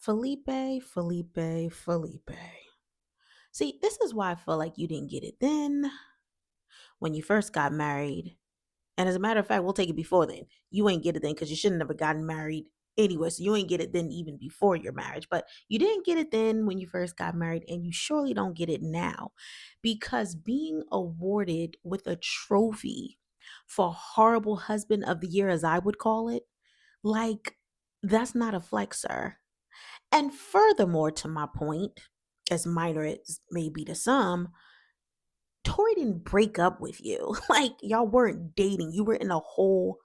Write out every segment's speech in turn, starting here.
Felipe. See, this is why I feel like you didn't get it then when you first got married. And as a matter of fact, we'll take it before then. You ain't get it then because you should have never gotten married anyway. So you ain't get it then even before your marriage. But you didn't get it then when you first got married, and you surely don't get it now because being awarded with a trophy for horrible husband of the year, as I would call it, like that's not a flex, sir. And furthermore, to my point, as minor as may be to some, Tori didn't break up with you. Like y'all weren't dating. You were in a whole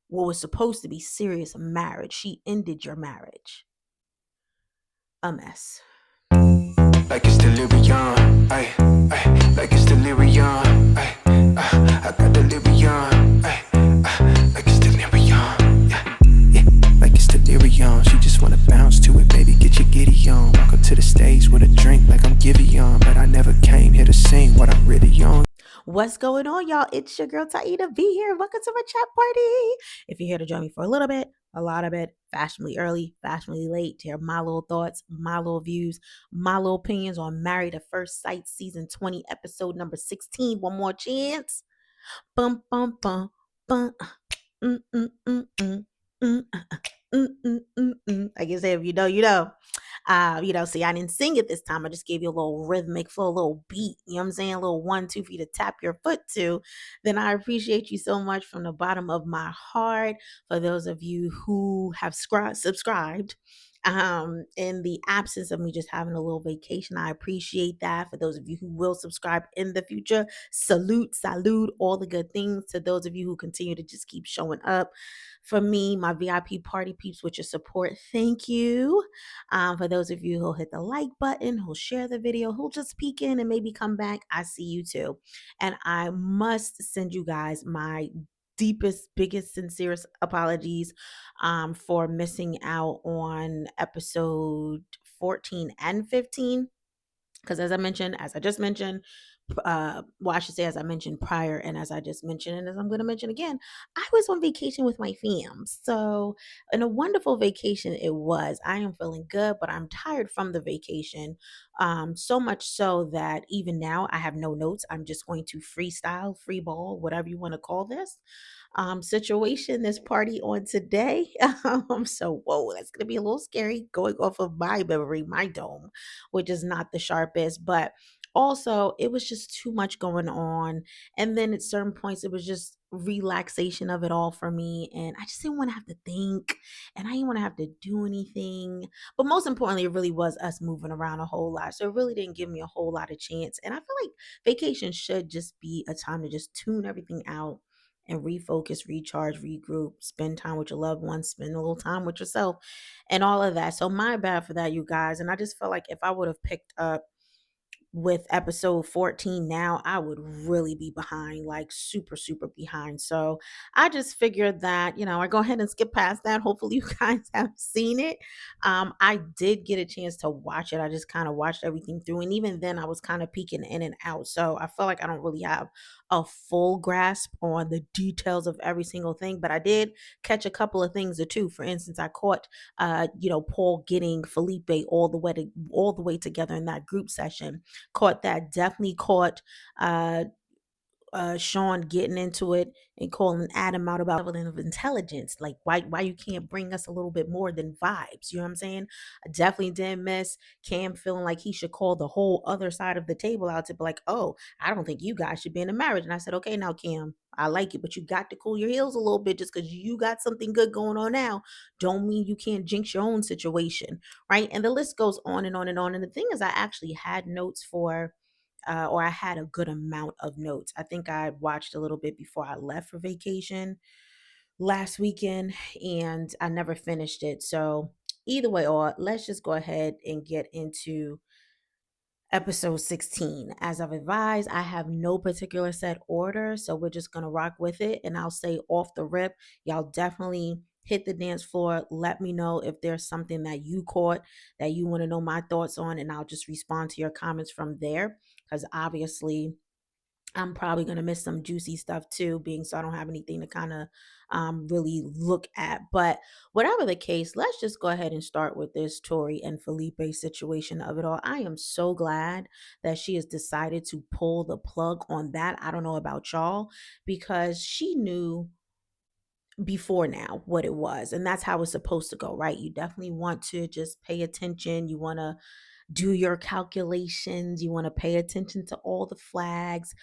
what was supposed to be serious marriage. She ended your marriage. A mess. Like it's delirium, like it's delirium, I got delirium, like it's delirium, yeah, like it's delirium. She just wanna bounce to it, baby, get your giddy on. Walk up to the stage with a drink like I'm Giveon, but I never came here to sing what I'm really on. What's going on, y'all? It's your girl Taida B here. Welcome to my chat party. If you're here to join me for a little bit, a lot of it, fashionably early, fashionably late, to hear my little thoughts, my little views, my little opinions on Married at First Sight season 20, episode number 16. One more chance. Bum bum bum bum. Mm, mm, mm, mm, mm, I guess if you know, you know. See, I didn't sing it this time. I just gave you a little rhythmic flow, a little beat. You know what I'm saying? A little 1, 2 for you to tap your foot to. Then I appreciate you so much from the bottom of my heart. For those of you who have subscribed, in the absence of me just having a little vacation, I appreciate that. For those of you who will subscribe in the future, salute, all the good things. To those of you who continue to just keep showing up for me, my VIP party peeps, with your support, thank you. For those of you who'll hit the like button, who'll share the video, who'll just peek in and maybe come back, I see you too. And I must send you guys my deepest, biggest, sincerest apologies for missing out on episode 14 and 15, because as I just mentioned, well, I should say, as I mentioned prior, and as I just mentioned, and as I'm going to mention again, I was on vacation with my fam. So, and a wonderful vacation it was. I am feeling good, but I'm tired from the vacation. So much so that even now I have no notes. I'm just going to freestyle, free ball, whatever you want to call this situation, this party on today. So, whoa, that's going to be a little scary going off of my memory, my dome, which is not the sharpest, but also it was just too much going on. And then at certain points, it was just relaxation of it all for me. And I just didn't want to have to think, and I didn't want to have to do anything. But most importantly, it really was us moving around a whole lot. So it really didn't give me a whole lot of chance. And I feel like vacation should just be a time to just tune everything out and refocus, recharge, regroup, spend time with your loved ones, spend a little time with yourself, and all of that. So, my bad for that, you guys. And I just felt like if I would have picked up with episode 14 now, I would really be behind, like super, super behind. So I just figured that, I go ahead and skip past that. Hopefully you guys have seen it. I did get a chance to watch it. I just kind of watched everything through. And even then I was kind of peeking in and out. So I feel like I don't really have a full grasp on the details of every single thing, but I did catch a couple of things or two. For instance, I caught Paul getting Felipe all the way together in that group session. Caught that. Definitely caught uh Sean getting into it and calling Adam out about level of intelligence. Like why you can't bring us a little bit more than vibes. You know what I'm saying? I definitely didn't miss Cam feeling like he should call the whole other side of the table out to be like, oh, I don't think you guys should be in a marriage. And I said, okay, now Cam, I like it, but you got to cool your heels a little bit. Just because you got something good going on now, don't mean you can't jinx your own situation, right? And the list goes on and on and on. And the thing is, I actually had notes for or I had a good amount of notes. I think I watched a little bit before I left for vacation last weekend, and I never finished it. So, either way, or let's just go ahead and get into episode 16. As I've advised, I have no particular set order, so we're just going to rock with it. And I'll say off the rip, y'all definitely hit the dance floor. Let me know if there's something that you caught that you want to know my thoughts on, and I'll just respond to your comments from there. Because obviously, I'm probably going to miss some juicy stuff too, being so I don't have anything to kind of really look at. But whatever the case, let's just go ahead and start with this Tori and Felipe situation of it all. I am so glad that she has decided to pull the plug on that. I don't know about y'all, because she knew before now what it was, and that's how it's supposed to go, right? You definitely want to just pay attention. You want to do your calculations. You want to pay attention to all the flags.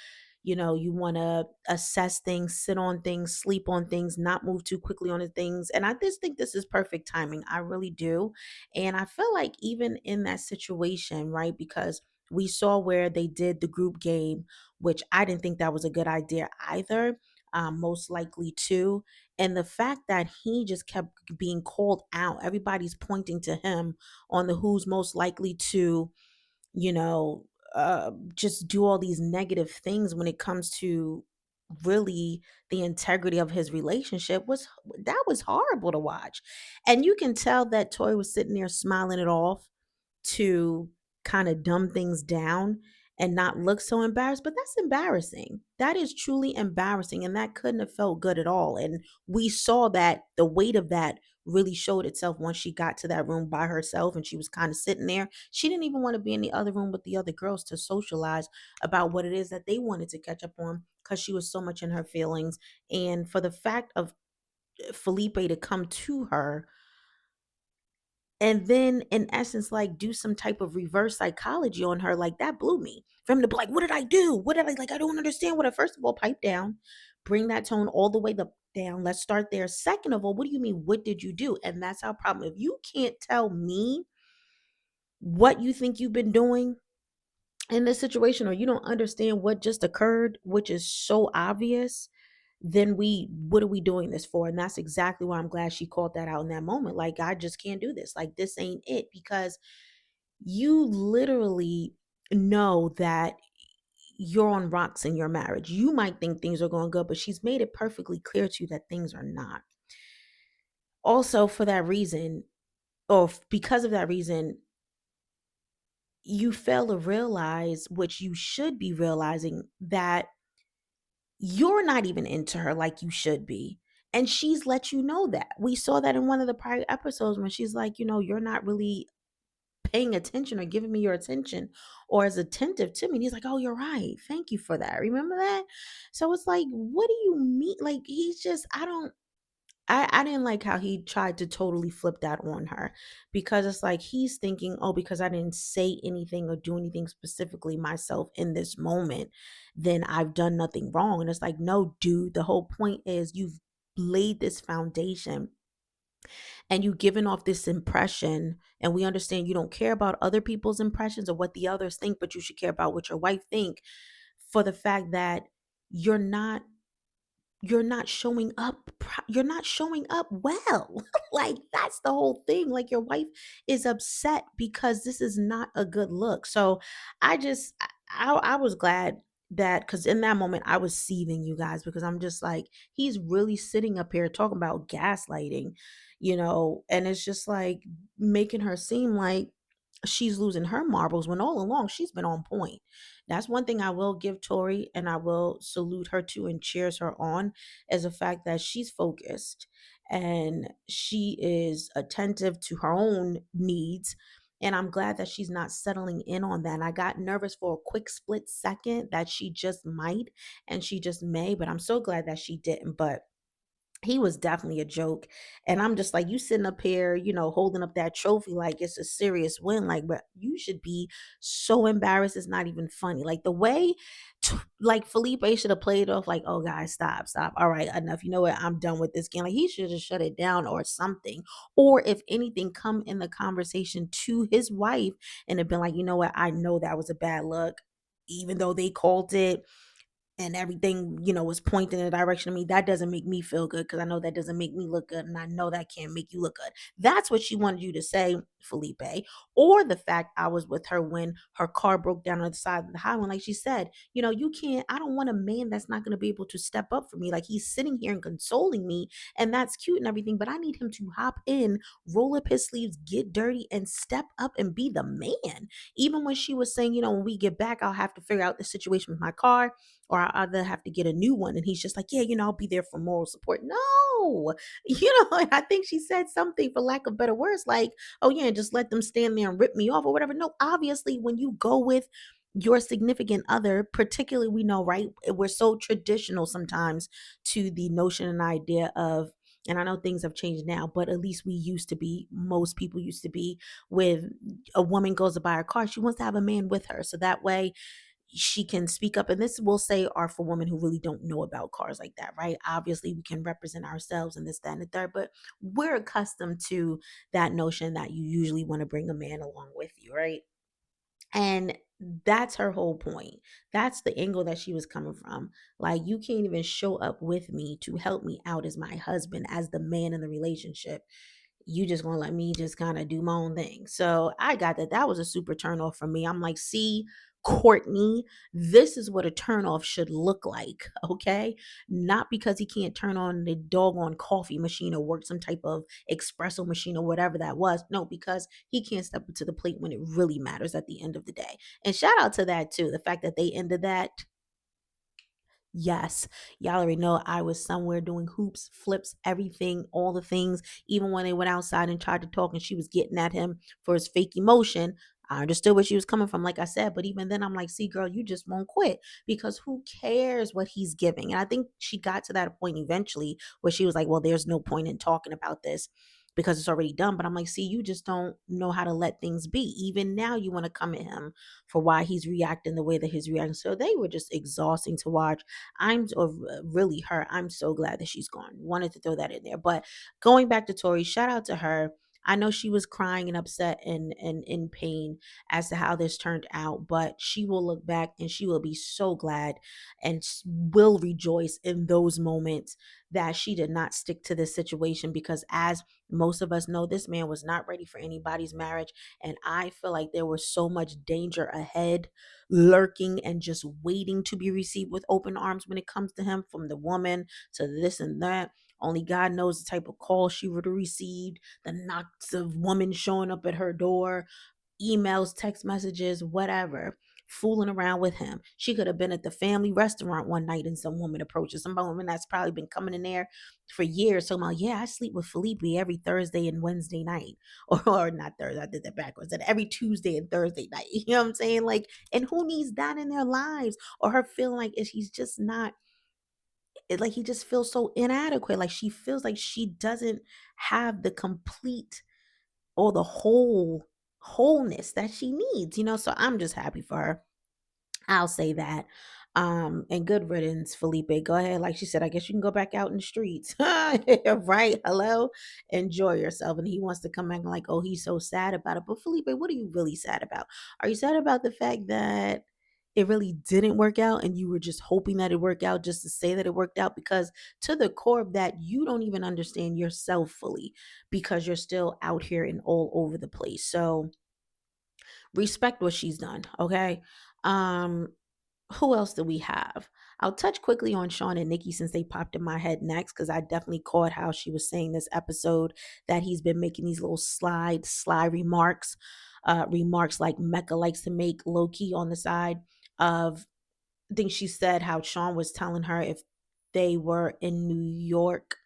You want to assess things, sit on things, sleep on things, not move too quickly on the things. And I just think this is perfect timing. I really do. And I feel like even in that situation, right? Because we saw where they did the group game, which I didn't think that was a good idea either. Most likely too. And the fact that he just kept being called out, everybody's pointing to him on the who's most likely to, you know, just do all these negative things when it comes to really the integrity of his relationship was horrible to watch. And you can tell that Toy was sitting there smiling it off to kind of dumb things down and not look so embarrassed. But that's embarrassing. That is truly embarrassing. And that couldn't have felt good at all. And we saw that the weight of that really showed itself once she got to that room by herself and she was kind of sitting there. She didn't even want to be in the other room with the other girls to socialize about what it is that they wanted to catch up on because she was so much in her feelings. And for the fact of Felipe to come to her and then in essence like do some type of reverse psychology on her, like that blew me. For him to be like, what did I do, what did I, like, I don't understand what I, first of all, pipe down, bring that tone all the way down. Let's start there. Second of all, what do you mean, what did you do? And that's our problem. If you can't tell me what you think you've been doing in this situation, or you don't understand what just occurred, which is so obvious, then what are we doing this for? And that's exactly why I'm glad she called that out in that moment. Like, I just can't do this. Like, this ain't it. Because you literally know that you're on rocks in your marriage. You might think things are going good, but she's made it perfectly clear to you that things are not. Also, for that reason, because of that reason, you fail to realize, which you should be realizing, that you're not even into her like you should be. And she's let you know that. We saw that in one of the prior episodes when she's like, you're not really paying attention or giving me your attention or as attentive to me. And he's like, oh, you're right. Thank you for that. Remember that? So it's like, what do you mean? Like, he's just, I didn't like how he tried to totally flip that on her, because it's like he's thinking, oh, because I didn't say anything or do anything specifically myself in this moment, then I've done nothing wrong. And it's like, no, dude, the whole point is you've laid this foundation and you've given off this impression. And we understand you don't care about other people's impressions or what the others think, but you should care about what your wife think, for the fact that you're not you're not showing up well. Like, that's the whole thing. Like, your wife is upset because this is not a good look. So I was glad that, because in that moment I was seething, you guys, because I'm just like, he's really sitting up here talking about gaslighting, and it's just like making her seem like she's losing her marbles when all along she's been on point. That's one thing I will give Tori, and I will salute her to and cheers her on, is the fact that she's focused and she is attentive to her own needs. And I'm glad that she's not settling in on that. And I got nervous for a quick split second that she just might and she just may, but I'm so glad that she didn't. But he was definitely a joke. And I'm just like, you sitting up here, holding up that trophy like it's a serious win. Like, but you should be so embarrassed. It's not even funny. Like, the way, like, Felipe should have played off like, oh, guys, stop, stop. All right, enough. You know what? I'm done with this game. Like, he should have shut it down or something. Or if anything, come in the conversation to his wife and have been like, you know what? I know that was a bad look, even though they called it and everything, was pointing in the direction of me. That doesn't make me feel good, because I know that doesn't make me look good. And I know that can't make you look good. That's what she wanted you to say, Felipe. Or the fact I was with her when her car broke down on the side of the highway. Like she said, you can't, I don't want a man that's not going to be able to step up for me. Like, he's sitting here and consoling me, and that's cute and everything. But I need him to hop in, roll up his sleeves, get dirty, and step up and be the man. Even when she was saying, when we get back, I'll have to figure out the situation with my car, or I'll either have to get a new one. And he's just like, yeah, I'll be there for moral support. No, and I think she said something, for lack of better words, like, oh yeah, just let them stand there and rip me off or whatever. No, obviously, when you go with your significant other, particularly, we know, right? We're so traditional sometimes to the notion and idea of, and I know things have changed now, but at least we used to be, most people used to be, with a woman goes to buy her car, she wants to have a man with her. So that way she can speak up. And this will say are for women who really don't know about cars like that, right? Obviously, we can represent ourselves in this, that, and the third, but we're accustomed to that notion that you usually want to bring a man along with you, right? And that's her whole point. That's the angle that she was coming from. Like, you can't even show up with me to help me out as my husband, as the man in the relationship. You just gonna let me just kind of do my own thing. So I got that. That was a super turn off for me. I'm like, see, Courtney, this is what a turn off should look like. Okay. Not because he can't turn on the doggone coffee machine or work some type of espresso machine or whatever that was. No, because he can't step up to the plate when it really matters at the end of the day. And shout out to that too. The fact that they ended that. Yes, y'all already know I was somewhere doing hoops, flips, everything, all the things. Even when they went outside and tried to talk and she was getting at him for his fake emotion, I understood where she was coming from, like I said. But even then, I'm like, see, girl, you just won't quit, because who cares what he's giving? And I think she got to that point eventually where she was like, well, there's no point in talking about this because it's already done. But I'm like, see, you just don't know how to let things be. Even now, you want to come at him for why he's reacting the way that he's reacting. So they were just exhausting to watch. Really her. I'm so glad that she's gone. Wanted to throw that in there. But going back to Tori, shout out to her. I know she was crying and upset and in pain as to how this turned out, but she will look back and she will be so glad and will rejoice in those moments that she did not stick to this situation, because as most of us know, this man was not ready for anybody's marriage. And I feel like there was so much danger ahead, lurking and just waiting to be received with open arms when it comes to him, from the woman to this and that. Only God knows the type of call she would have received, the knocks of women showing up at her door, emails, text messages, whatever, fooling around with him. She could have been at the family restaurant one night and some woman approaches, some woman that's probably been coming in there for years. So, yeah, I sleep with Felipe every Thursday and Wednesday night. Or not Thursday, I did that backwards. And every Tuesday and Thursday night. You know what I'm saying? Like, and who needs that in their lives? Or her feeling like he's just not, like he just feels so inadequate. Like she feels like she doesn't have the complete or the wholeness that she needs, so I'm just happy for her. I'll say that. And good riddance, Felipe. Go ahead. Like she said, I guess you can go back out in the streets. Right? Hello? Enjoy yourself. And he wants to come back and like, oh, he's so sad about it. But Felipe, what are you really sad about? Are you sad about the fact that it really didn't work out and you were just hoping that it worked out just to say that it worked out? Because to the core of that, you don't even understand yourself fully, because you're still out here and all over the place. So respect what she's done. Okay. Um, who else do we have? I'll touch quickly on Sean and Nikki since they popped in my head next, because I definitely caught how she was saying this episode that he's been making these little sly remarks, remarks like Mecca likes to make low key on the side of. I think she said how Sean was telling her if they were in New York,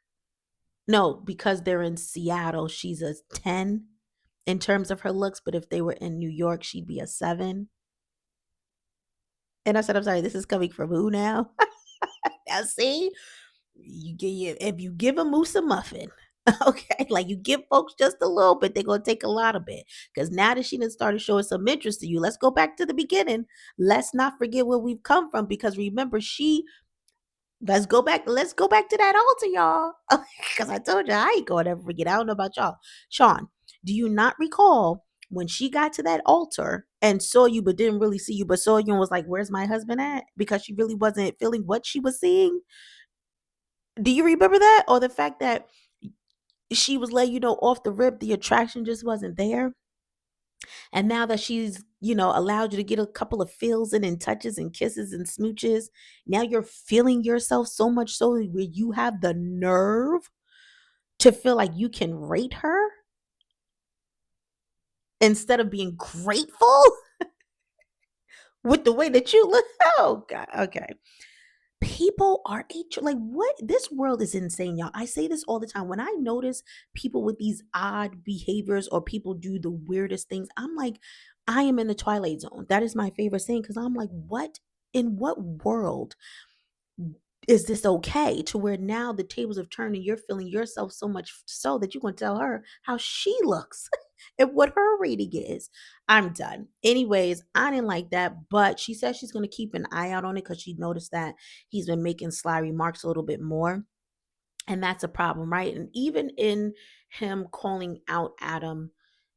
no, because they're in Seattle, she's a 10 in terms of her looks, but if they were in New York, she'd be a 7. And I said, I'm sorry, this is coming from who now? Now, see, if you give a moose a muffin, okay, like you give folks just a little bit, they're gonna take a lot of it. Because now that she done started showing some interest to you, let's go back to the beginning. Let's not forget where we've come from, because remember, she let's go back. Let's go back to that altar, y'all. Because I told you I ain't gonna ever forget. I don't know about y'all. Sean, do you not recall when she got to that altar and saw you but didn't really see you, but saw you and was like, where's my husband at? Because she really wasn't feeling what she was seeing. Do you remember that? Or the fact that she was letting you know off the rip the attraction just wasn't there? And now that she's, allowed you to get a couple of feels in and touches and kisses and smooches, now you're feeling yourself so much so where you have the nerve to feel like you can rate her instead of being grateful with the way that you look. Oh God. Okay. People are like what? This world is insane, y'all. I say this all the time. When I notice people with these odd behaviors or people do the weirdest things, I'm like, I am in the twilight zone. That is my favorite thing because I'm like, what in what world is this okay to where now the tables have turned and you're feeling yourself so much so that you're going to tell her how she looks and what her rating is. I'm done. Anyways, I didn't like that, but she says she's going to keep an eye out on it because she noticed that he's been making sly remarks a little bit more. And that's a problem, right? And even in him calling out Adam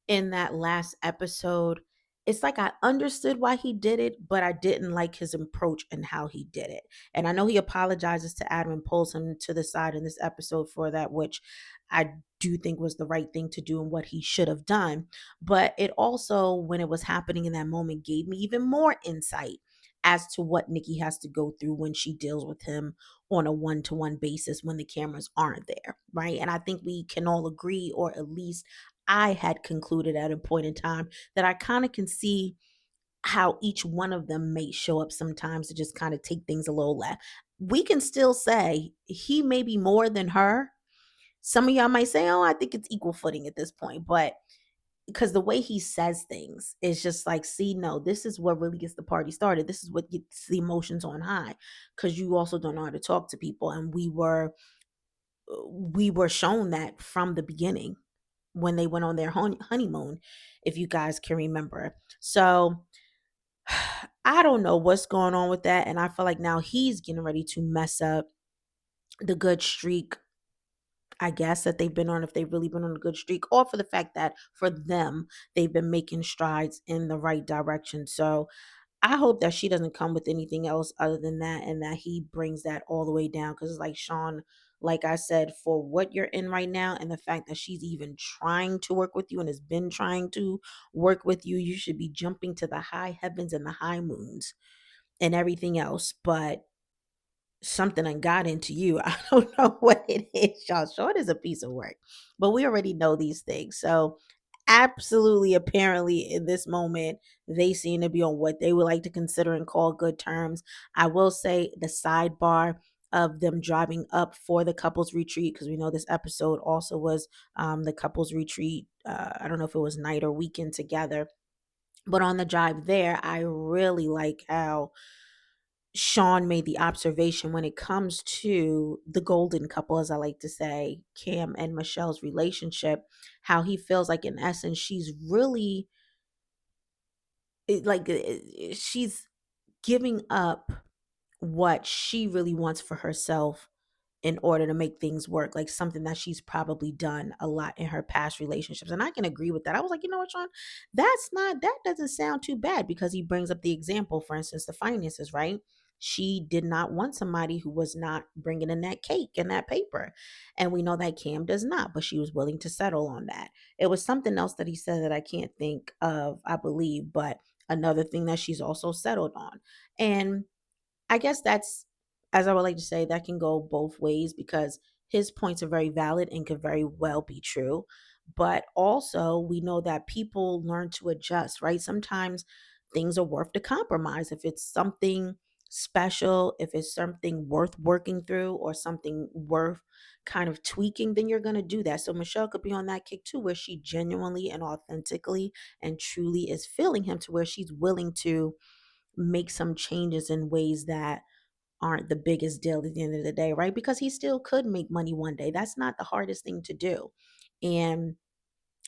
in that last episode, it's like I understood why he did it, but I didn't like his approach and how he did it. And I know he apologizes to Adam and pulls him to the side in this episode for that, which I do think was the right thing to do and what he should have done. But it also, when it was happening in that moment, gave me even more insight as to what Nikki has to go through when she deals with him on a one-to-one basis when the cameras aren't there, right? And I think we can all agree, or at least I had concluded at a point in time, that I kind of can see how each one of them may show up sometimes to just kind of take things a little left. We can still say he may be more than her. Some of y'all might say, oh, I think it's equal footing at this point. But because the way he says things is just like, see, no, this is what really gets the party started. This is what gets the emotions on high. Because you also don't know how to talk to people. And we were shown that from the beginning when they went on their honeymoon, if you guys can remember. So I don't know what's going on with that. And I feel like now he's getting ready to mess up the good streak, I guess, that they've been on, if they've really been on a good streak, or for the fact that for them, they've been making strides in the right direction. So I hope that she doesn't come with anything else other than that, and that he brings that all the way down. Because it's like, Sean, like I said, for what you're in right now and the fact that she's even trying to work with you and has been trying to work with you, you should be jumping to the high heavens and the high moons and everything else. But something and got into you. I don't know what it is, y'all. Short is a piece of work, but we already know these things. So, absolutely, apparently, in this moment, they seem to be on what they would like to consider and call good terms. I will say the sidebar of them driving up for the couples retreat, because we know this episode also was the couples retreat. I don't know if it was night or weekend together, but on the drive there, I really like how Sean made the observation when it comes to the golden couple, as I like to say, Cam and Michelle's relationship, how he feels like, in essence, she's really she's giving up what she really wants for herself in order to make things work, like something that she's probably done a lot in her past relationships. And I can agree with that. I was like, you know what, Sean, that doesn't sound too bad, because he brings up the example, for instance, the finances, right? She did not want somebody who was not bringing in that cake and that paper. And we know that Cam does not, but she was willing to settle on that. It was something else that he said that I can't think of, I believe, but another thing that she's also settled on. And I guess that's, as I would like to say, that can go both ways, because his points are very valid and could very well be true. But also, we know that people learn to adjust, right? Sometimes things are worth the compromise. If it's something special, if it's something worth working through or something worth kind of tweaking, then you're going to do that. So Michelle could be on that kick too, where she genuinely and authentically and truly is feeling him, to where she's willing to make some changes in ways that aren't the biggest deal at the end of the day, right? Because he still could make money one day. That's not the hardest thing to do. And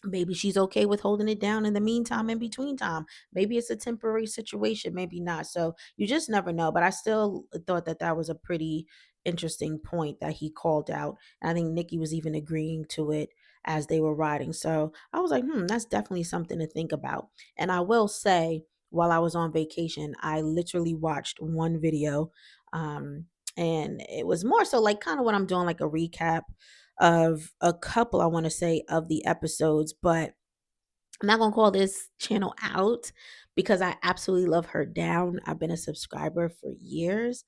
maybe she's okay with holding it down in the meantime, in between time. Maybe it's a temporary situation, maybe not. So you just never know. But I still thought that that was a pretty interesting point that he called out. And I think Nikki was even agreeing to it as they were riding. So I was like, that's definitely something to think about. And I will say, while I was on vacation, I literally watched one video. Um, and it was more so like kind of what I'm doing, like a recap of a couple, I want to say, of the episodes, but I'm not going to call this channel out because I absolutely love her down. I've been a subscriber for years.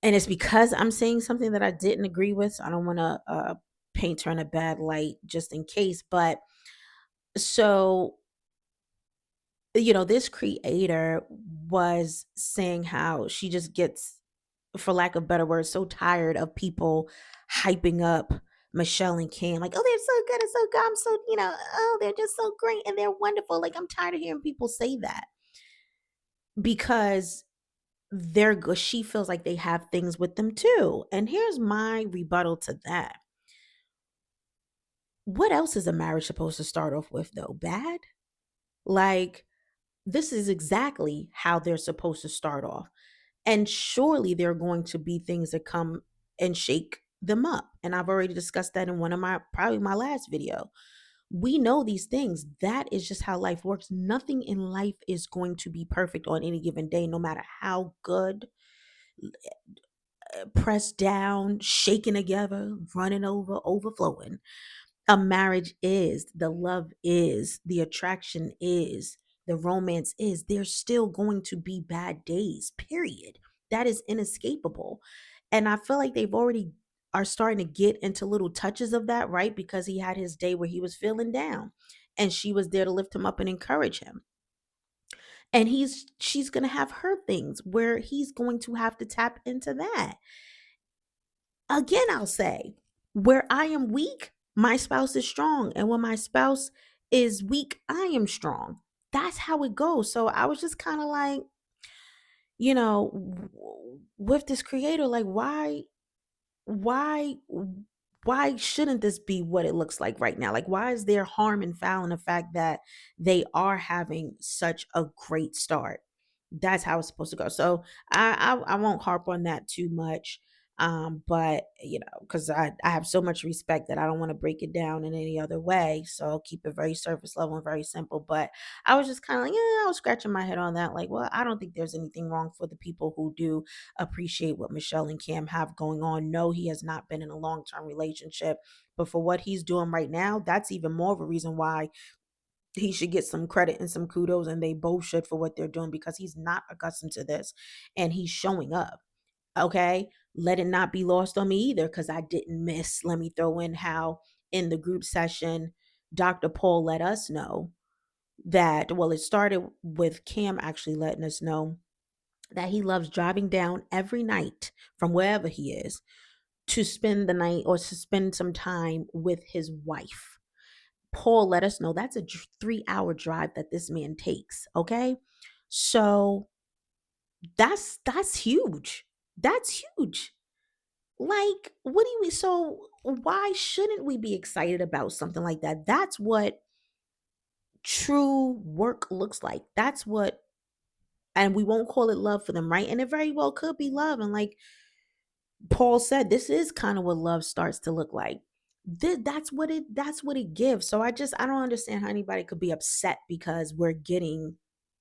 And it's because I'm saying something that I didn't agree with. So I don't want to paint her in a bad light just in case. But so, this creator was saying how she just gets for lack of better words, so tired of people hyping up Michelle and Cam. Like, oh, they're so good and so good. I'm so, oh, they're just so great and they're wonderful. Like, I'm tired of hearing people say that because they're good. She feels like they have things with them too. And here's my rebuttal to that. What else is a marriage supposed to start off with, though? Bad? Like, this is exactly how they're supposed to start off. And surely there are going to be things that come and shake them up. And I've already discussed that in one of my, probably my last video. We know these things. That is just how life works. Nothing in life is going to be perfect on any given day, no matter how good, pressed down, shaken together, running over, overflowing. A marriage is, the love is, the attraction is, the romance is, there's still going to be bad days, period. That is inescapable. And I feel like they've already are starting to get into little touches of that, right? Because he had his day where he was feeling down and she was there to lift him up and encourage him. And she's going to have her things where he's going to have to tap into that. Again, I'll say, where I am weak, my spouse is strong. And when my spouse is weak, I am strong. That's how it goes. So I was just kind of like, with this creator, like, why why shouldn't this be what it looks like right now? Like, why is there harm and foul in the fact that they are having such a great start? That's how it's supposed to go. So I won't harp on that too much. But because I have so much respect that I don't want to break it down in any other way. So I'll keep it very surface level and very simple. But I was just kind of like, yeah, I was scratching my head on that. Like, well, I don't think there's anything wrong for the people who do appreciate what Michelle and Cam have going on. No, he has not been in a long term relationship, but for what he's doing right now, that's even more of a reason why he should get some credit and some kudos, and they both should for what they're doing because he's not accustomed to this and he's showing up. Okay. Let it not be lost on me either because I didn't miss. Let me throw in how in the group session, Dr. Paul let us know that, well, it started with Cam actually letting us know that he loves driving down every night from wherever he is to spend the night or to spend some time with his wife. Paul let us know that's a 3 hour drive that this man takes. Okay. So that's huge. That's huge. Like, what do you mean? So why shouldn't we be excited about something like that? That's what true work looks like. That's what, and we won't call it love for them, right? And it very well could be love. And like Paul said, this is kind of what love starts to look like. That's what it gives. So I don't understand how anybody could be upset because we're getting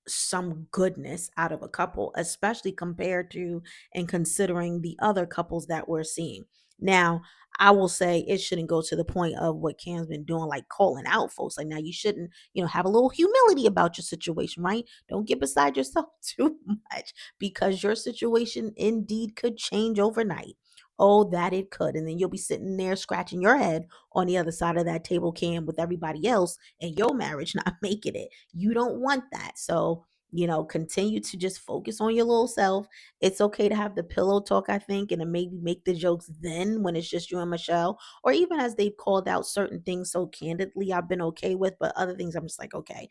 some goodness out of a couple, especially compared to and considering the other couples that we're seeing. Now, I will say it shouldn't go to the point of what Cam's been doing, like calling out folks. Like, now you shouldn't, have a little humility about your situation, right? Don't get beside yourself too much because your situation indeed could change overnight. Oh, that it could. And then you'll be sitting there scratching your head on the other side of that table cam with everybody else and your marriage not making it. You don't want that. So, continue to just focus on your little self. It's okay to have the pillow talk, I think, and then maybe make the jokes then when it's just you and Michelle, or even as they've called out certain things so candidly, I've been okay with, but other things I'm just like, okay,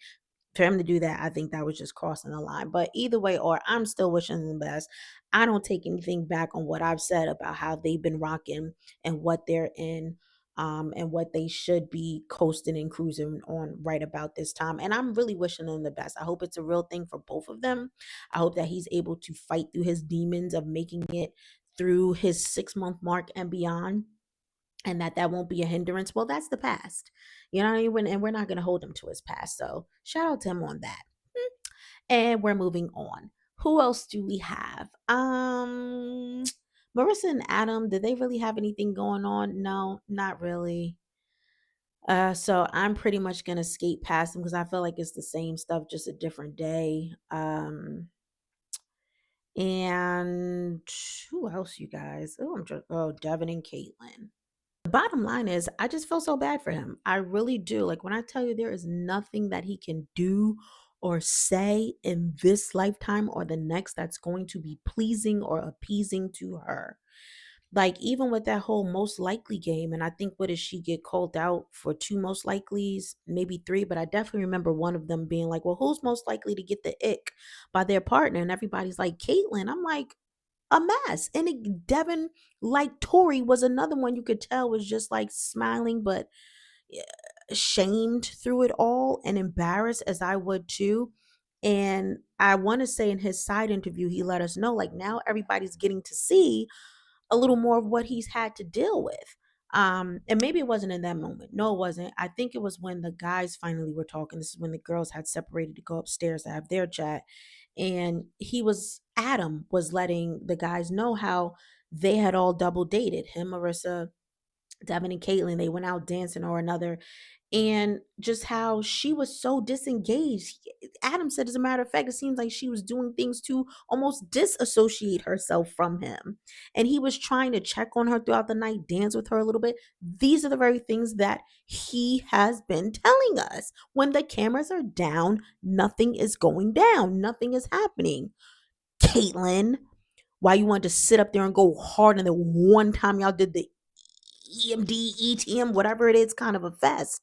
for him to do that, I think that was just crossing the line. But either way, or I'm still wishing them the best. I don't take anything back on what I've said about how they've been rocking and what they're in. And what they should be coasting and cruising on right about this time. And I'm really wishing them the best. I hope it's a real thing for both of them. I hope that he's able to fight through his demons of making it through his 6 month mark and beyond, and that won't be a hindrance. Well, that's the past. You know what I mean? And we're not going to hold him to his past. So shout out to him on that. And we're moving on. Who else do we have? Marissa and Adam, did they really have anything going on? No, not really. So I'm pretty much gonna skate past them because I feel like it's the same stuff, just a different day. And who else, you guys? Devin and Caitlin. The bottom line is, I just feel so bad for him. I really do. Like, when I tell you there is nothing that he can do or say in this lifetime or the next that's going to be pleasing or appeasing to her. Like, even with that whole most likely game, and I think, what did she get called out for? Two most likelies, maybe three, but I definitely remember one of them being like, well, who's most likely to get the ick by their partner? And everybody's like, Caitlyn. I'm like, a mess. And Devin, like Tori, was another one you could tell was just like smiling, but shamed through it all and embarrassed, as I would too. And I want to say in his side interview, he let us know like now everybody's getting to see a little more of what he's had to deal with. And maybe it wasn't in that moment. No, it wasn't. I think it was when the guys finally were talking. This is when the girls had separated to go upstairs to have their chat. And Adam was letting the guys know how they had all double dated him, Marissa, Devin, and Caitlyn. They went out dancing or another, and just how she was so disengaged. Adam said, as a matter of fact, it seems like she was doing things to almost disassociate herself from him. And he was trying to check on her throughout the night, dance with her a little bit. These are the very things that he has been telling us. When the cameras are down, nothing is going down, nothing is happening. Caitlyn, why you wanted to sit up there and go hard, and the one time y'all did the EMD, ETM, whatever it is, kind of a fest,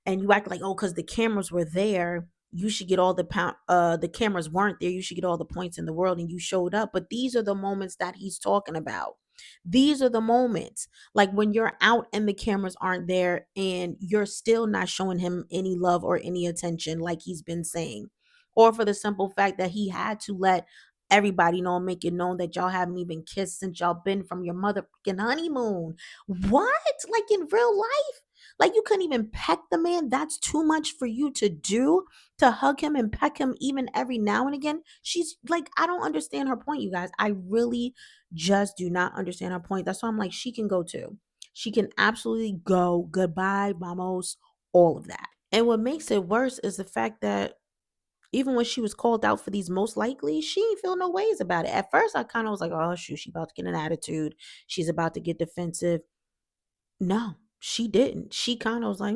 and you act like, oh, because the cameras were there, you should get all the pound. The cameras weren't there, you should get all the points in the world, and you showed up. But these are the moments that he's talking about. These are the moments, like when you're out and the cameras aren't there, and you're still not showing him any love or any attention, like he's been saying, or for the simple fact that he had to let everybody know, make it known that y'all haven't even kissed since y'all been from your motherfucking honeymoon. What? Like in real life? Like, you couldn't even peck the man? That's too much for you to do, to hug him and peck him even every now and again. She's like, I don't understand her point, you guys. I really just do not understand her point. That's why I'm like, she can go too. She can absolutely go. Goodbye, vamos, all of that. And what makes it worse is the fact that even when she was called out for these most likely, she ain't feel no ways about it. At first, I kind of was like, oh, shoot, she about to get an attitude. She's about to get defensive. No, she didn't. She kind of was like,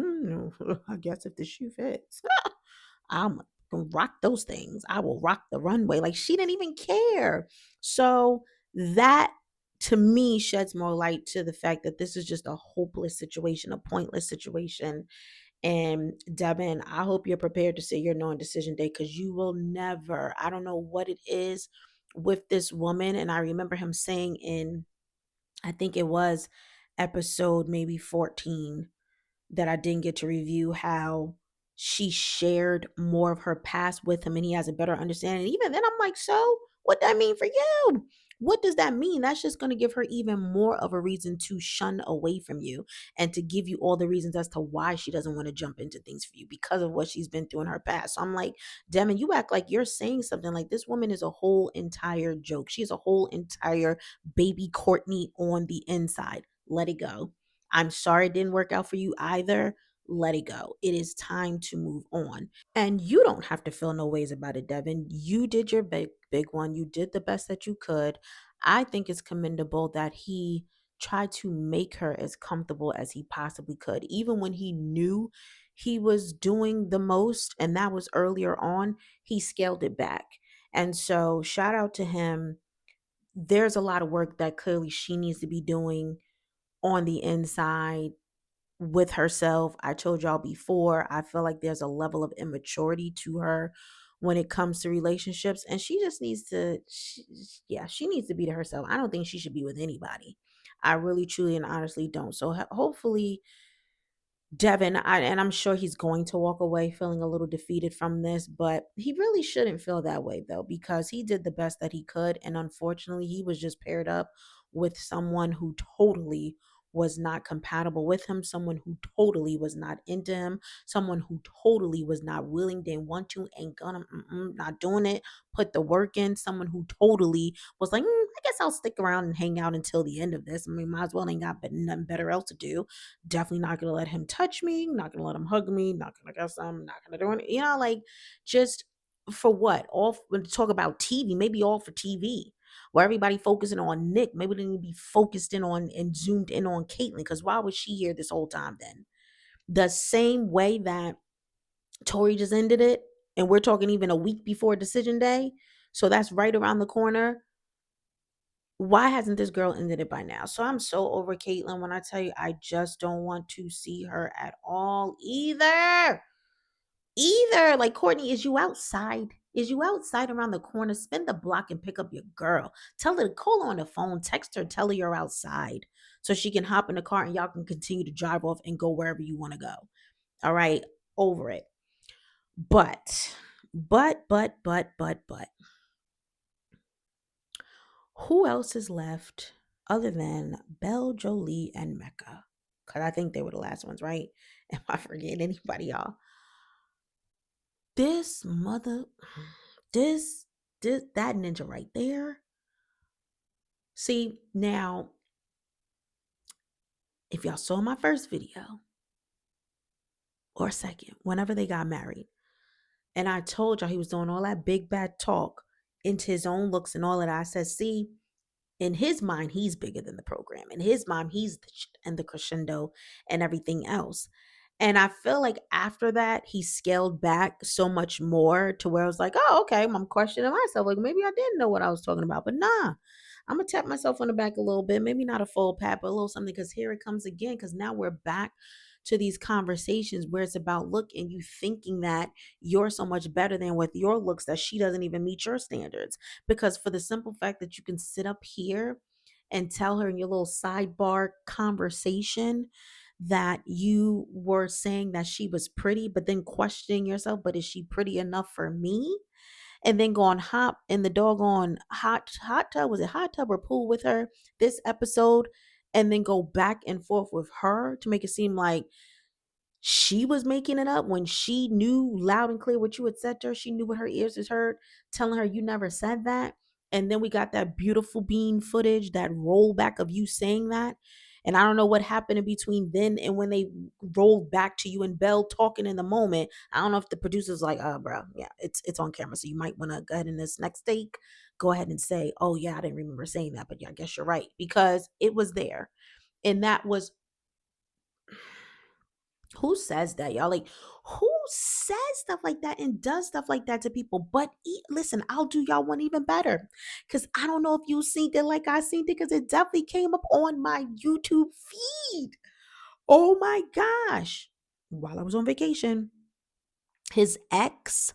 I guess if the shoe fits, I'm gonna rock those things. I will rock the runway. Like, she didn't even care. So that, to me, sheds more light to the fact that this is just a hopeless situation, a pointless situation. And Devin, I hope you're prepared to say your no on decision day, because you will never. I don't know what it is with this woman. And I remember him saying in, I think it was episode maybe 14, that I didn't get to review, how she shared more of her past with him and he has a better understanding. Even then, I'm like, so what that mean for you? What does that mean? That's just going to give her even more of a reason to shun away from you, and to give you all the reasons as to why she doesn't want to jump into things for you, because of what she's been through in her past. So I'm like, Demon, you act like you're saying something like this woman is a whole entire joke. She's a whole entire baby Courtney on the inside. Let it go. I'm sorry it didn't work out for you either. Let it go. It is time to move on. And you don't have to feel no ways about it, Devin. You did your big one. You did the best that you could. I think it's commendable that he tried to make her as comfortable as he possibly could, even when he knew he was doing the most, and that was earlier on. He scaled it back. And so, shout out to him. There's a lot of work that clearly she needs to be doing on the inside with herself. I told y'all before, I feel like there's a level of immaturity to her when it comes to relationships, and she just needs to, yeah, she needs to be to herself. I don't think she should be with anybody. I really, truly, and honestly don't. So hopefully Devin, and I'm sure he's going to walk away feeling a little defeated from this, but he really shouldn't feel that way though, because he did the best that he could. And unfortunately, he was just paired up with someone who totally was not compatible with him, someone who totally was not into him, someone who totally was not willing, didn't want to, ain't gonna, not doing it, put the work in, someone who totally was like, I guess I'll stick around and hang out until the end of this. I mean, might as well, ain't got nothing better else to do. Definitely not gonna let him touch me, not gonna let him hug me, not gonna guess I'm not gonna do it. Like, just for what? All when talk about TV, maybe all for TV. Where everybody focusing on Nick, maybe they need to be focused in on and zoomed in on Caitlyn. Because why was she here this whole time then? The same way that Tori just ended it, and we're talking even a week before decision day. So that's right around the corner. Why hasn't this girl ended it by now? So I'm so over Caitlyn. When I tell you, I just don't want to see her at all either. Either. Like, Courtney, is you outside? Is you outside around the corner? Spin the block and pick up your girl. Tell her to call her on the phone, text her, tell her you're outside so she can hop in the car and y'all can continue to drive off and go wherever you want to go. All right, over it. But, who else is left other than Belle, Jolie, and Mecca? Because I think they were the last ones, right? Am I forgetting anybody, y'all? This mother, this, that ninja right there. See, now, if y'all saw my first video or second, whenever they got married, and I told y'all he was doing all that big bad talk into his own looks and all of that, I said, see, in his mind, he's bigger than the program. In his mind, he's the and the crescendo and everything else. And I feel like after that, he scaled back so much more to where I was like, oh, okay, I'm questioning myself. Like, maybe I didn't know what I was talking about. But nah, I'm going to tap myself on the back a little bit. Maybe not a full pat, but a little something. Because here it comes again. Because now we're back to these conversations where it's about look and you thinking that you're so much better than with your looks that she doesn't even meet your standards. Because for the simple fact that you can sit up here and tell her in your little sidebar conversation that you were saying that she was pretty, but then questioning yourself, but is she pretty enough for me? And then go on hop in the doggone hot tub, was it hot tub or pool with her this episode, and then go back and forth with her to make it seem like she was making it up when she knew loud and clear what you had said to her. She knew what her ears had heard, telling her you never said that. And then we got that beautiful bean footage, that rollback of you saying that. And I don't know what happened in between then and when they rolled back to you and Belle talking in the moment. I don't know if the producer's like, bro, yeah, it's on camera. So you might want to go ahead in this next take, go ahead and say, oh yeah, I didn't remember saying that, but yeah, I guess you're right. Because it was there. And that was who says that, y'all? Like, who says stuff like that and does stuff like that to people? But listen, I'll do y'all one even better. Because I don't know if you seen it like I seen it, because it definitely came up on my YouTube feed. Oh my gosh. While I was on vacation, his ex,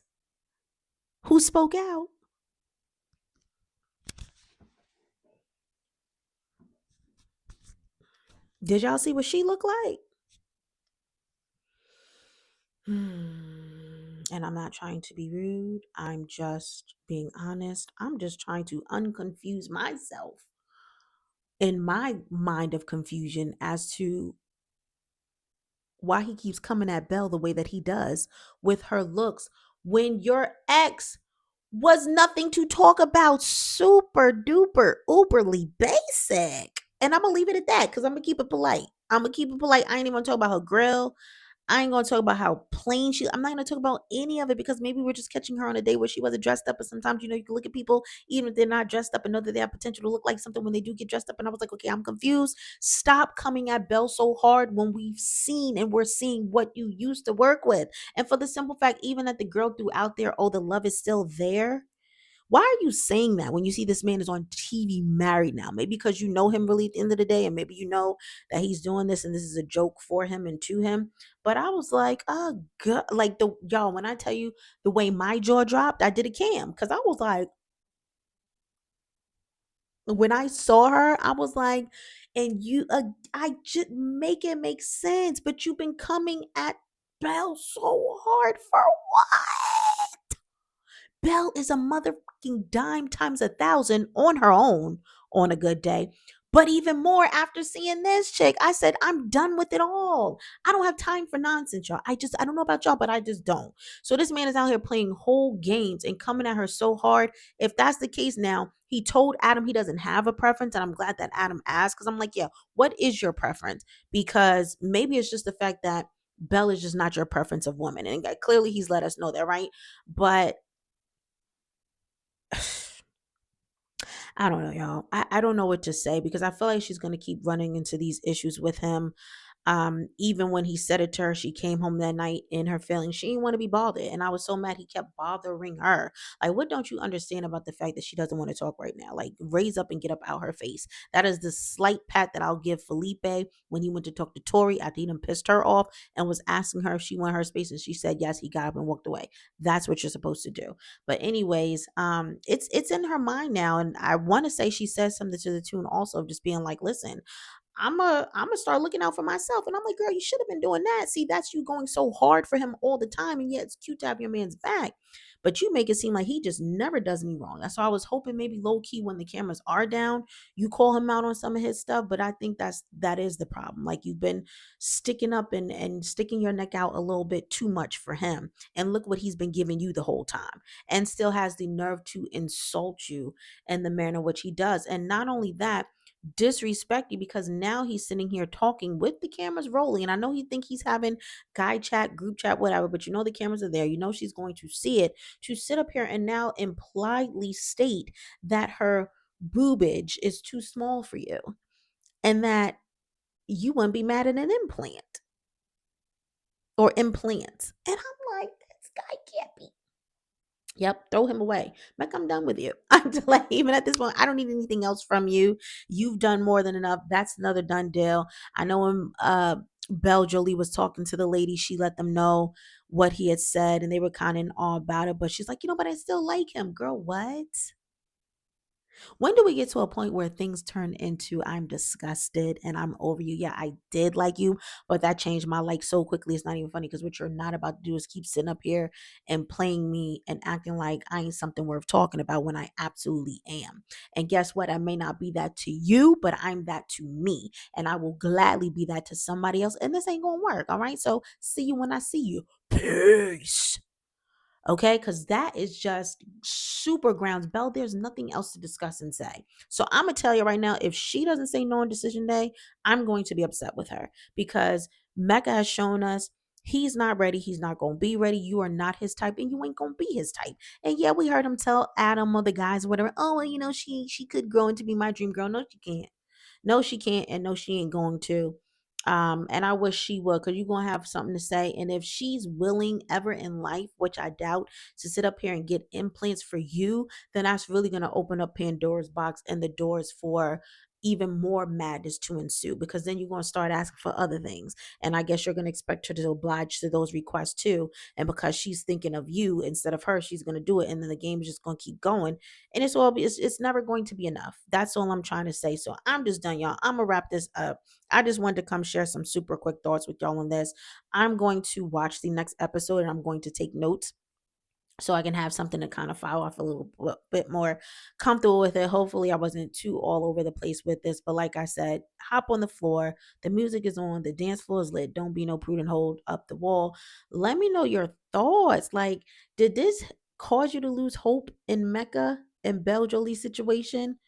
who spoke out, did y'all see what she looked like? And I'm not trying to be rude. I'm just being honest. I'm just trying to unconfuse myself in my mind of confusion as to why he keeps coming at Belle the way that he does with her looks when your ex was nothing to talk about, super duper uberly basic. And I'm gonna leave it at that because I'm gonna keep it polite. I'm gonna keep it polite. I ain't even gonna talk about her grill. I ain't gonna talk about how plain she. I'm not gonna talk about any of it because maybe we're just catching her on a day where she wasn't dressed up. But sometimes you can look at people even if they're not dressed up and know that they have potential to look like something when they do get dressed up. And I was like, okay, I'm confused. Stop coming at Belle so hard when we've seen and we're seeing what you used to work with. And for the simple fact, even that the girl threw out there, oh, the love is still there. Why are you saying that when you see this man is on TV married now? Maybe because you know him really at the end of the day, and maybe you know that he's doing this and this is a joke for him and to him. But I was like, oh god, like the y'all, when I tell you the way my jaw dropped, I did a cam because I was like, when I saw her, I was like, and you I just make it make sense, but you've been coming at Belle so hard for what? Belle is a motherfucking dime times 1,000 on her own on a good day. But even more after seeing this chick, I said, I'm done with it all. I don't have time for nonsense, y'all. I don't know about y'all, but I just don't. So this man is out here playing whole games and coming at her so hard. If that's the case now, he told Adam he doesn't have a preference. And I'm glad that Adam asked because I'm like, yeah, what is your preference? Because maybe it's just the fact that Belle is just not your preference of woman. And clearly he's let us know that, right? But I don't know, y'all. I don't know what to say because I feel like she's going to keep running into these issues with him. Even when he said it to her, she came home that night in her feelings. She didn't want to be bothered. And I was so mad he kept bothering her. Like, what don't you understand about the fact that she doesn't want to talk right now? Like, raise up and get up out her face. That is the slight pat that I'll give Felipe when he went to talk to Tori after he done pissed her off and was asking her if she wanted her space. And she said yes, he got up and walked away. That's what you're supposed to do. But anyways, it's in her mind now. And I want to say she said something to the tune also of just being like, listen, I'm gonna start looking out for myself. And I'm like, girl, you should have been doing that. See, that's you going so hard for him all the time. And yeah, it's cute to have your man's back. But you make it seem like he just never does me wrong. That's why I was hoping maybe low key when the cameras are down, you call him out on some of his stuff. But I think that is the problem. Like you've been sticking up and sticking your neck out a little bit too much for him. And look what he's been giving you the whole time. And still has the nerve to insult you in the manner which he does. And not only that, disrespect you because now he's sitting here talking with the cameras rolling. And I know he think he's having guy chat, group chat, whatever, but you know the cameras are there. You know she's going to see it, to sit up here and now impliedly state that her boobage is too small for you and that you wouldn't be mad at an implant or implants. And I'm like, this guy can't be. Yep, throw him away. Like, I'm done with you. I'm just like, even at this point, I don't need anything else from you. You've done more than enough. That's another done deal. I know when Belle Jolie was talking to the lady, she let them know what he had said, and they were kind of in awe about it. But she's like, but I still like him. Girl, what? When do we get to a point where things turn into I'm disgusted and I'm over you? Yeah, I did like you, but that changed my like so quickly. It's not even funny because what you're not about to do is keep sitting up here and playing me and acting like I ain't something worth talking about when I absolutely am. And guess what? I may not be that to you, but I'm that to me. And I will gladly be that to somebody else. And this ain't going to work. All right. So see you when I see you. Peace. Okay, because that is just super grounds. Belle, there's nothing else to discuss and say. So I'm gonna tell you right now, if she doesn't say no on decision day, I'm going to be upset with her because Mecca has shown us he's not ready. He's not gonna be ready. You are not his type, and you ain't gonna be his type. And yeah, we heard him tell Adam or the guys or whatever, oh well, she could grow into be my dream girl. No, she can't. No, she can't, and no, she ain't going to. And I wish she would, because you're gonna have something to say. And if she's willing ever in life, which I doubt, to sit up here and get implants for you, then that's really gonna open up Pandora's box and the doors for even more madness to ensue, because then you're going to start asking for other things, and I guess you're going to expect her to oblige to those requests too. And because she's thinking of you instead of her, she's going to do it, and then the game is just going to keep going, and it's never going to be enough. That's all I'm trying to say. So I'm just done, y'all. I'm gonna wrap this up. I just wanted to come share some super quick thoughts with y'all on this. I'm going to watch the next episode and I'm going to take notes so I can have something to kind of file off a little bit more comfortable with it. Hopefully, I wasn't too all over the place with this, but like I said, hop on the floor. The music is on, the dance floor is lit. Don't be no prudent, hold up the wall. Let me know your thoughts. Like, did this cause you to lose hope in Mecca and Belle Jolie situation?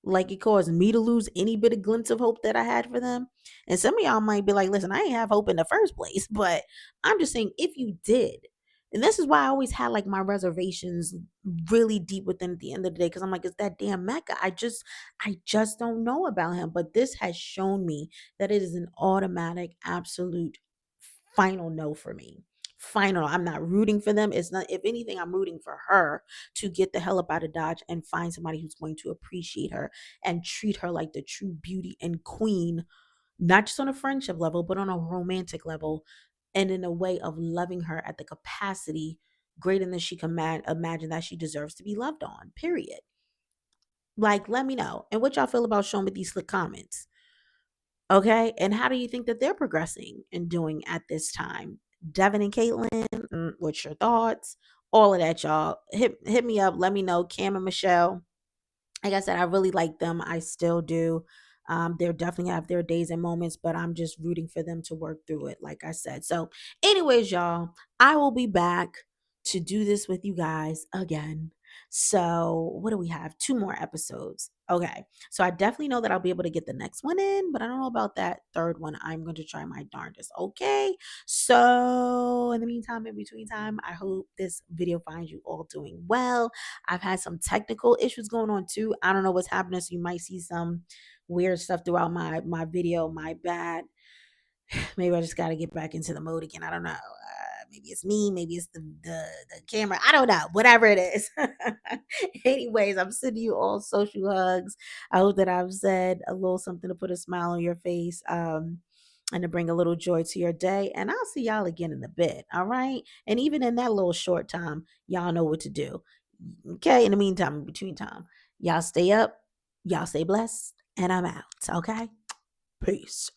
Like it caused me to lose any bit of glimpse of hope that I had for them. And some of y'all might be like, listen, I ain't have hope in the first place. But I'm just saying, if you did, and this is why I always had like my reservations really deep within at the end of the day, because I'm like, it's that damn Mecca. I just don't know about him. But this has shown me that it is an automatic, absolute final no for me. Final. I'm not rooting for them. It's not, if anything, I'm rooting for her to get the hell up out of Dodge and find somebody who's going to appreciate her and treat her like the true beauty and queen, not just on a friendship level, but on a romantic level, and in a way of loving her at the capacity greater than she can imagine that she deserves to be loved on, period. Like, let me know. And what y'all feel about showing me these slick comments. Okay. And how do you think that they're progressing and doing at this time? Devin and Caitlin, what's your thoughts? All of that, y'all. Hit me up. Let me know. Cam and Michelle, like I said, I really like them. I still do. They're definitely have their days and moments, but I'm just rooting for them to work through it, like I said. So, anyways, y'all, I will be back to do this with you guys again. So, what do we have? Two more episodes. Okay. So, I definitely know that I'll be able to get the next one in, but I don't know about that third one. I'm going to try my darndest. Okay. So, in the meantime, in between time, I hope this video finds you all doing well. I've had some technical issues going on too. I don't know what's happening, so you might see some weird stuff throughout my video. My bad. Maybe I just got to get back into the mode again. I don't know. Maybe it's me. Maybe it's the camera. I don't know. Whatever it is. Anyways, I'm sending you all social hugs. I hope that I've said a little something to put a smile on your face. And to bring a little joy to your day. And I'll see y'all again in a bit. All right. And even in that little short time, y'all know what to do. Okay. In the meantime, in between time, y'all stay up, y'all stay blessed, and I'm out. Okay. Peace.